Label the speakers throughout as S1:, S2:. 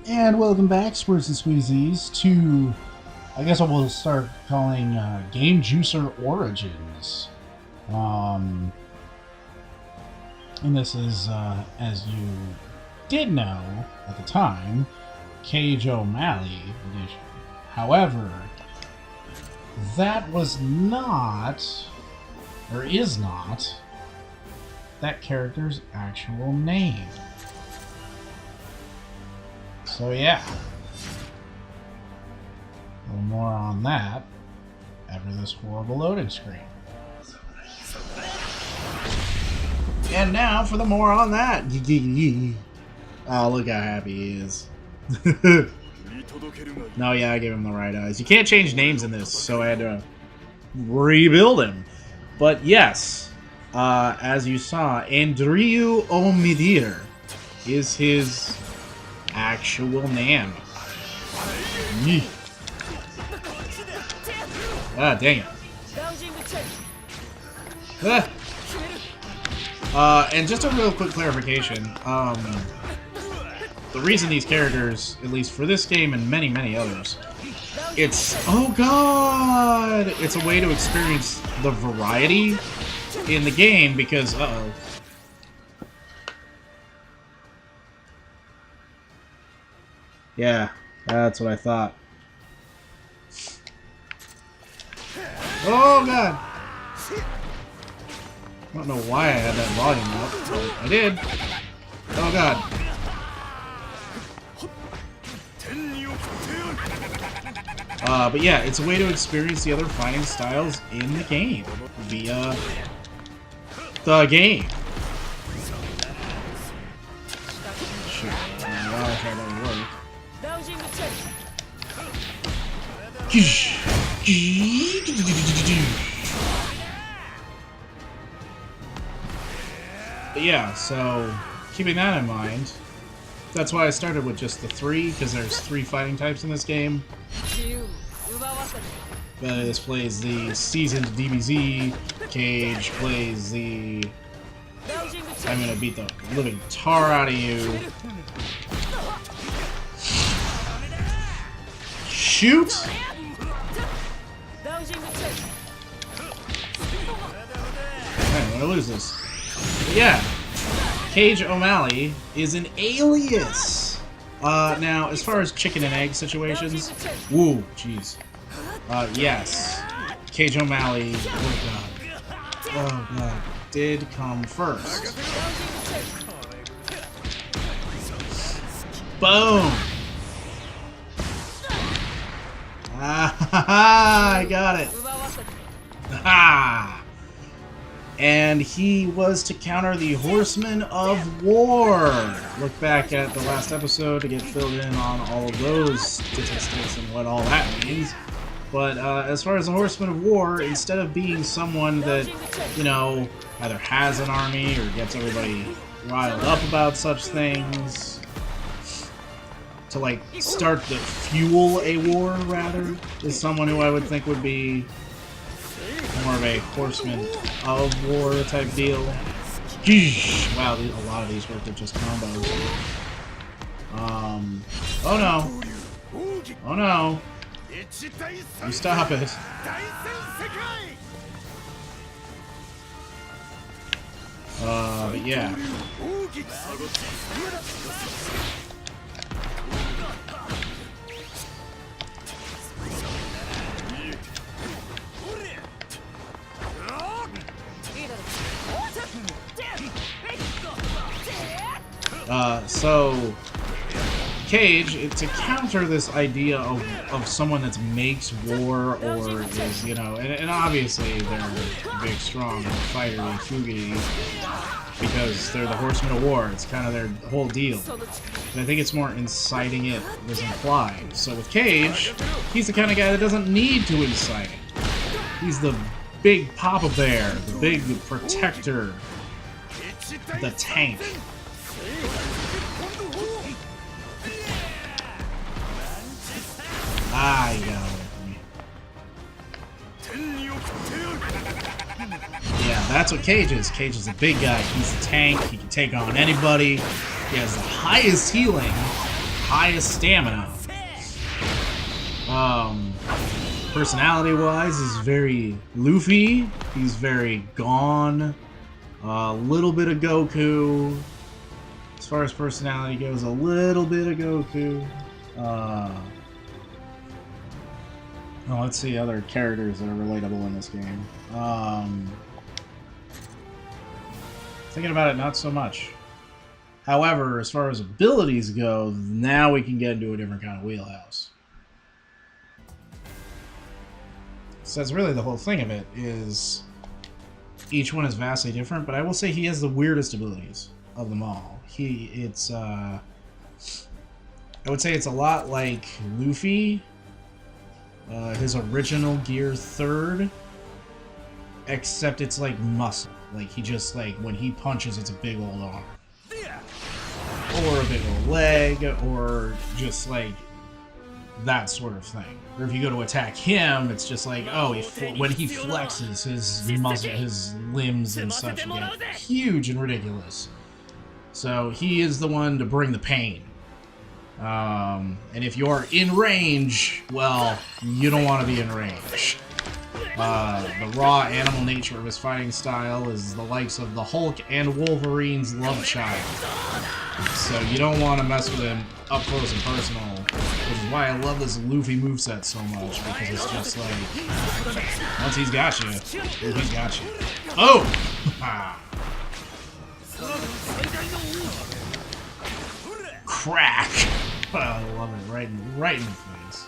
S1: And welcome back, Squirts and Squeezies, to, I guess what we'll start calling Game Juicer Origins. And this is, as you did know at the time, Cage O'Malley edition. However, that was not, or is not, that character's actual name. So yeah, a little more on that after this horrible loading screen. And now for the more on that. Oh, look how happy he is. No, yeah, I gave him the right eyes. You can't change names in this, so I had to rebuild him. But yes, as you saw, Aindriu Omidir is his actual name. Ah, dang it. And just a real quick clarification, the reason these characters, at least for this game and many, many others, it's, oh god, it's a way to experience the variety in the game because, uh-oh. Yeah, that's what I thought. Oh god! I don't know why I had that volume up, but I did. Oh god. But yeah, it's a way to experience the other fighting styles in the game via the game. Shoot, I gosh, that doesn't work. But yeah, so keeping that in mind, that's why I started with just the 3, because there's 3 fighting types in this game. This plays the seasoned DBZ, Cage plays the I'm gonna beat the living tar out of you. Shoot! I'm gonna lose this. But yeah, Cage O'Malley is an alias. Now, as far as chicken and egg situations, woo, jeez. Yes, Cage O'Malley, oh god, did come first. Boom! Ah, I got it. Ha! And he was to counter the Horsemen of War. Look back at the last episode to get filled in on all of those statistics and what all that means. But as far as the Horsemen of War, instead of being someone that, you know, either has an army or gets everybody riled up about such things, to like start to fuel a war, rather, is someone who I would think would be more of a Horseman of War type deal. Wow, a lot of these worked at just combos. Oh no. Oh no. You stop it. But yeah. So Cage, to counter this idea of someone that makes war or is, you know, and obviously they're big, strong fighter and Fugi because they're the Horsemen of War. It's kind of their whole deal. But I think it's more inciting it was implied. So with Cage, he's the kind of guy that doesn't need to incite it. He's the big Papa Bear, the big protector, the tank. Ah, you got away from me. Yeah, that's what Cage is. Cage is a big guy. He's a tank. He can take on anybody. He has the highest healing highest stamina. Personality-wise, he's very Luffy. He's very Gon. A little bit of Goku. As far as personality goes, a little bit of Goku. Well, let's see other characters that are relatable in this game. Thinking about it, not so much. However, as far as abilities go, now we can get into a different kind of wheelhouse. So that's really the whole thing of it, is each one is vastly different, but I will say he has the weirdest abilities of them all. I would say it's a lot like Luffy, his original Gear 3rd, except it's like muscle. Like, he just, like, when he punches, it's a big old arm. Or a big old leg, or just, like, that sort of thing. Or if you go to attack him, it's just like, oh, when he flexes, his muscle, his limbs and such get huge and ridiculous. So he is the one to bring the pain. And if you're in range, well, you don't want to be in range. The raw animal nature of his fighting style is the likes of the Hulk and Wolverine's love child. So you don't want to mess with him up close and personal, which is why I love this Luffy moveset so much, because it's just like, once he's got you, he's got you. Oh! Crack! Oh, I love it, right in the face.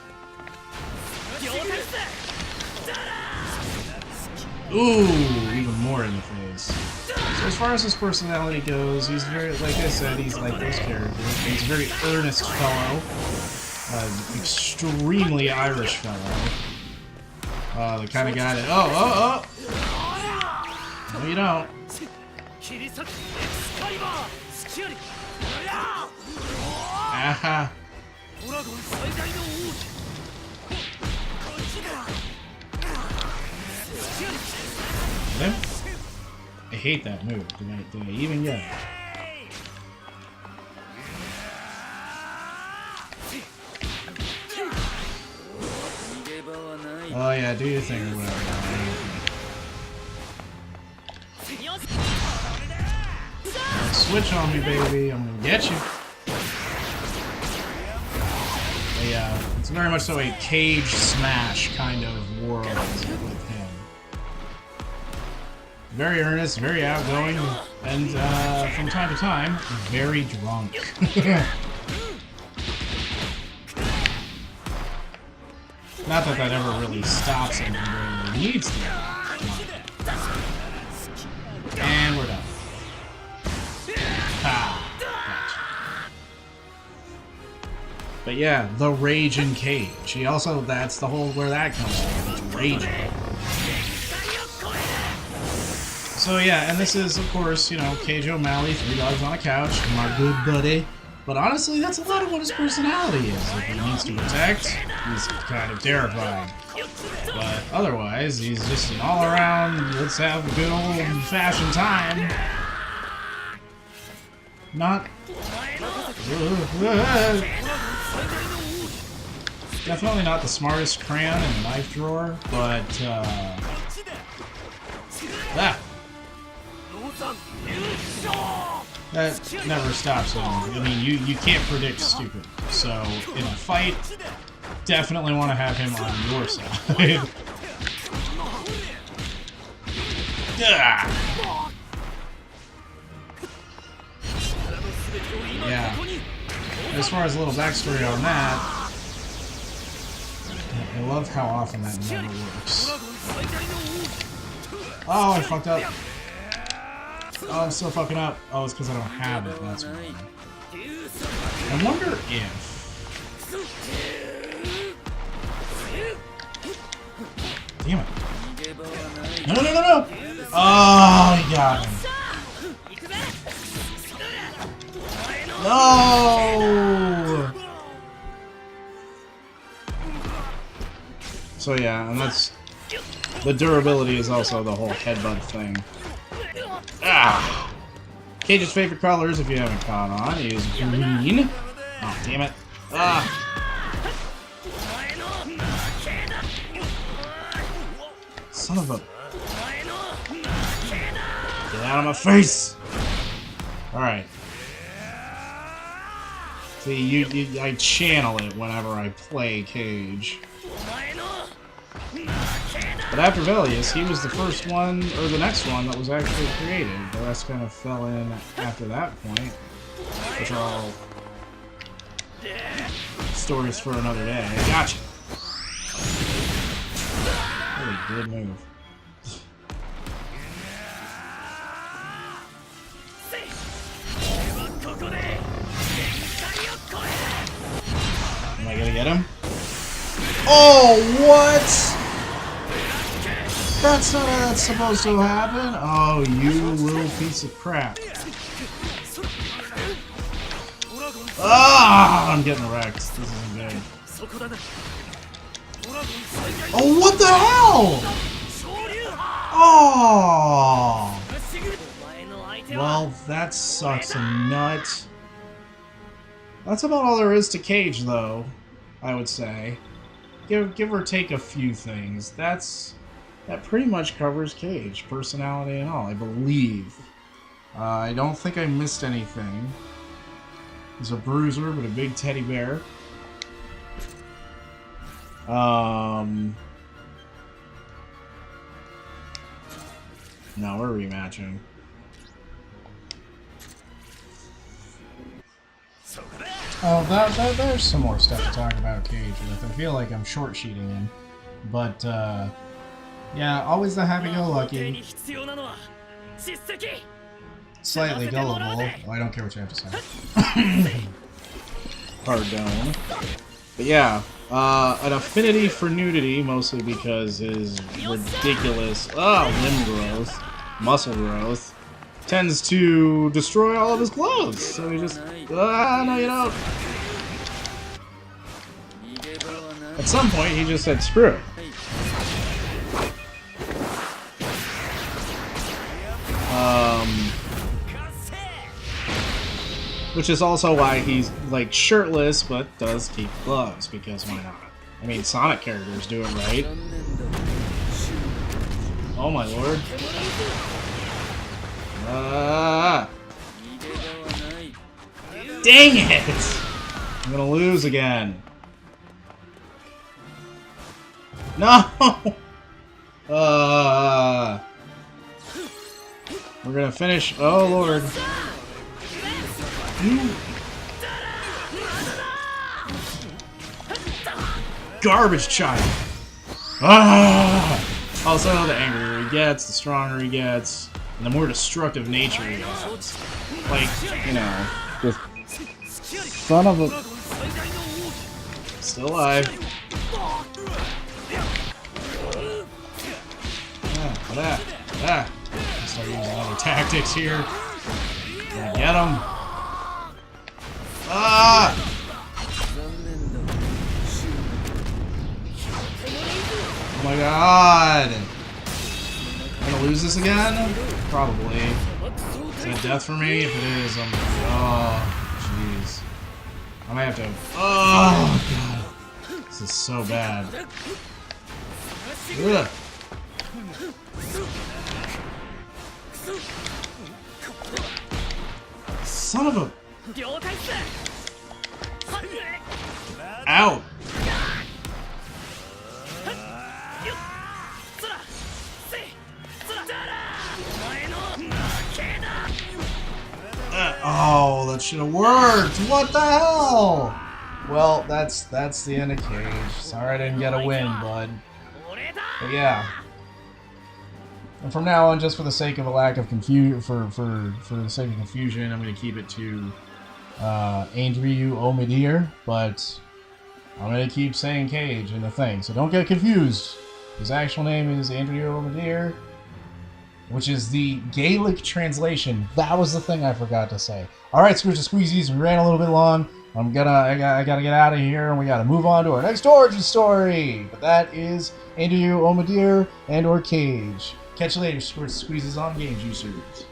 S1: Ooh, even more in the face. So as far as his personality goes, he's very, like I said, he's like those characters. He's a very earnest fellow, extremely Irish fellow. The kind of guy that, oh! No, you don't. Aha. I hate that move. Did I even get it? Oh yeah, do your thing or whatever. Switch on me, baby. I'm gonna get you. Yeah, it's very much so a cage smash kind of world with him. Very earnest, very outgoing, and from time to time, very drunk. Not that that ever really stops him from doing what he needs to. And we're done. Gotcha. But yeah, the rage in cage. He also, that's the whole where that comes from. It's raging. So yeah, and this is, of course, you know, Cage O'Malley, 3 dogs on a couch, my good buddy. But honestly, that's a lot of what his personality is. If he needs to protect, he's kind of terrifying. But otherwise, he's just an all-around, let's have a good old-fashioned time. Not... Definitely not the smartest crayon in the knife drawer, but, that never stops him. I mean, you can't predict stupid. So, in a fight, definitely want to have him on your side. Yeah. As far as a little backstory on that, I love how often that never works. Oh, I fucked up. Oh, I'm still fucking up. Oh, it's because I don't have it. That's why. I wonder if... Damn it. No! Oh, he got him. No! So yeah, and that's... The durability is also the whole headbutt thing. Ah! Cage's favorite colors, if you haven't caught on, is green. Oh, damn it. Ah! Son of a... Get out of my face! Alright. See, I channel it whenever I play Cage. But after Velius, he was the first one, or the next one, that was actually created. The rest kind of fell in after that point. Which are all stories for another day. Gotcha! Really good move. Am I gonna get him? Oh, what? That's not how that's supposed to happen. Oh, you little piece of crap. Ah, I'm getting wrecked. This isn't good. Oh, what the hell? Oh. Well, that sucks a nut. That's about all there is to Cage, though, I would say. Give or take a few things. That pretty much covers Cage, personality and all, I believe. I don't think I missed anything. He's a bruiser, but a big teddy bear. No, we're rematching. Oh, there's some more stuff to talk about Cage with. I feel like I'm short-sheeting him. But, yeah, always the happy-go-lucky. Slightly gullible. Well, I don't care what you have to say. Pardon. But yeah, an affinity for nudity, mostly because his ridiculous, limb growth, muscle growth, tends to destroy all of his clothes. So he just, no you don't. At some point, he just said, screw it. Which is also why he's, like, shirtless, but does keep gloves, because why not? I mean, Sonic characters do it right. Oh my lord. Dang it! I'm gonna lose again. No! We're gonna finish. Oh lord. You garbage child. Also, the angrier he gets, the stronger he gets, and the more destructive nature he has. Like, you know, just son of a... Still alive. Start using other tactics here. Gonna get him. Ah! Oh my god! I'm gonna lose this again? Probably. Is that death for me? If it is, I'm... Oh, jeez. I might have to... Oh, god. This is so bad. Ugh. Son of a... Ow! Oh, that should have worked! What the hell? Well, that's the end of Cage. Sorry I didn't get a win, bud. But yeah. And from now on, just for the sake of a lack of confusion, for the sake of confusion, I'm going to keep it to Aindriu Omidir, but I'm going to keep saying Cage in the thing, so don't get confused. His actual name is Aindriu Omidir, which is the Gaelic translation. That was the thing I forgot to say. Alright, Scrooge and Squeezies, we ran a little bit long. I gotta get out of here, and we gotta move on to our next origin story. But that is Aindriu Omidir and or Cage. Catch you later, Squeezes on Game Juicers.